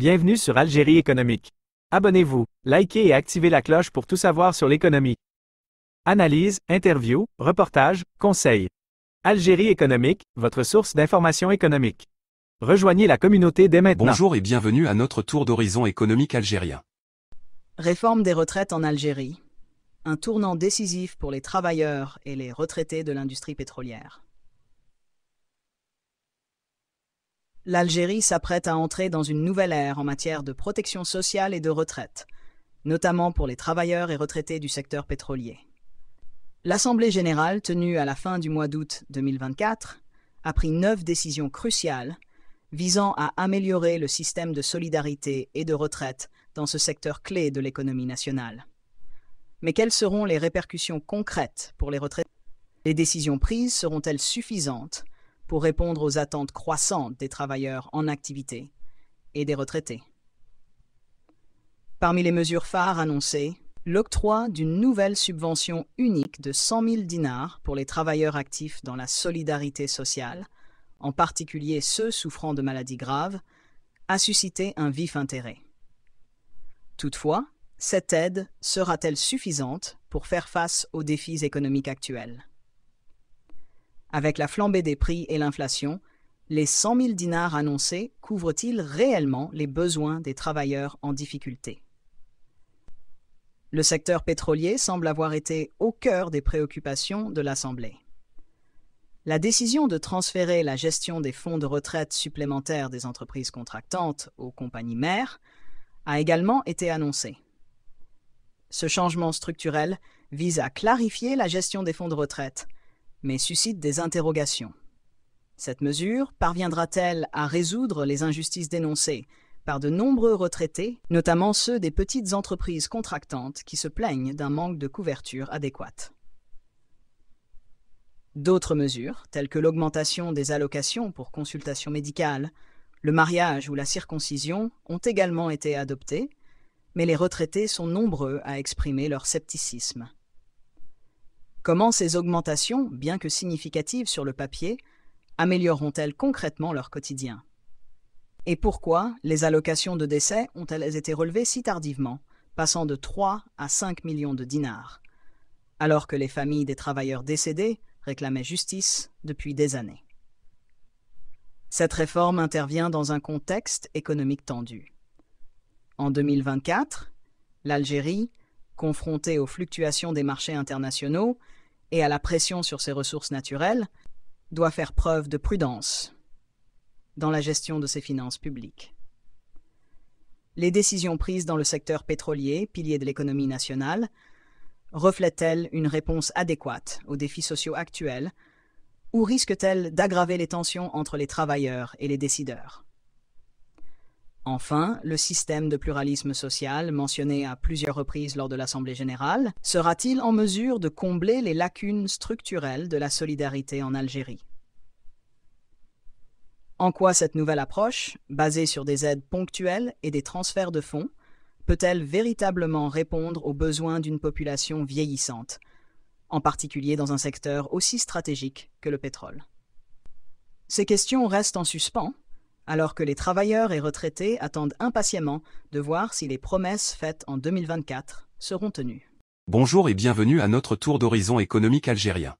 Bienvenue sur Algérie économique. Abonnez-vous, likez et activez la cloche pour tout savoir sur l'économie. Analyse, interview, reportage, conseils. Algérie économique, votre source d'information économique. Rejoignez la communauté dès maintenant. Bonjour et bienvenue à notre tour d'horizon économique algérien. Réforme des retraites en Algérie. Un tournant décisif pour les travailleurs et les retraités de l'industrie pétrolière. L'Algérie s'apprête à entrer dans une nouvelle ère en matière de protection sociale et de retraite, notamment pour les travailleurs et retraités du secteur pétrolier. L'Assemblée générale, tenue à la fin du mois d'août 2024, a pris 9 décisions cruciales visant à améliorer le système de solidarité et de retraite dans ce secteur clé de l'économie nationale. Mais quelles seront les répercussions concrètes pour les retraités? Les décisions prises seront-elles suffisantes pour répondre aux attentes croissantes des travailleurs en activité et des retraités? Parmi les mesures phares annoncées, l'octroi d'une nouvelle subvention unique de 100 000 dinars pour les travailleurs actifs dans la solidarité sociale, en particulier ceux souffrant de maladies graves, a suscité un vif intérêt. Toutefois, cette aide sera-t-elle suffisante pour faire face aux défis économiques actuels? Avec la flambée des prix et l'inflation, les 100 000 dinars annoncés couvrent-ils réellement les besoins des travailleurs en difficulté? Le secteur pétrolier semble avoir été au cœur des préoccupations de l'Assemblée. La décision de transférer la gestion des fonds de retraite supplémentaires des entreprises contractantes aux compagnies mères a également été annoncée. Ce changement structurel vise à clarifier la gestion des fonds de retraite, mais suscite des interrogations. Cette mesure parviendra-t-elle à résoudre les injustices dénoncées par de nombreux retraités, notamment ceux des petites entreprises contractantes qui se plaignent d'un manque de couverture adéquate? D'autres mesures, telles que l'augmentation des allocations pour consultation médicale, le mariage ou la circoncision, ont également été adoptées, mais les retraités sont nombreux à exprimer leur scepticisme. Comment ces augmentations, bien que significatives sur le papier, amélioreront-elles concrètement leur quotidien? Et pourquoi les allocations de décès ont-elles été relevées si tardivement, passant de 3 à 5 millions de dinars, alors que les familles des travailleurs décédés réclamaient justice depuis des années? Cette réforme intervient dans un contexte économique tendu. En 2024, l'Algérie, confrontée aux fluctuations des marchés internationaux et à la pression sur ses ressources naturelles, doit faire preuve de prudence dans la gestion de ses finances publiques. Les décisions prises dans le secteur pétrolier, pilier de l'économie nationale, reflètent-elles une réponse adéquate aux défis sociaux actuels ou risquent-elles d'aggraver les tensions entre les travailleurs et les décideurs? Enfin, le système de pluralisme social, mentionné à plusieurs reprises lors de l'Assemblée générale, sera-t-il en mesure de combler les lacunes structurelles de la solidarité en Algérie? En quoi cette nouvelle approche, basée sur des aides ponctuelles et des transferts de fonds, peut-elle véritablement répondre aux besoins d'une population vieillissante, en particulier dans un secteur aussi stratégique que le pétrole? Ces questions restent en suspens, alors que les travailleurs et retraités attendent impatiemment de voir si les promesses faites en 2024 seront tenues. Bonjour et bienvenue à notre tour d'horizon économique algérien.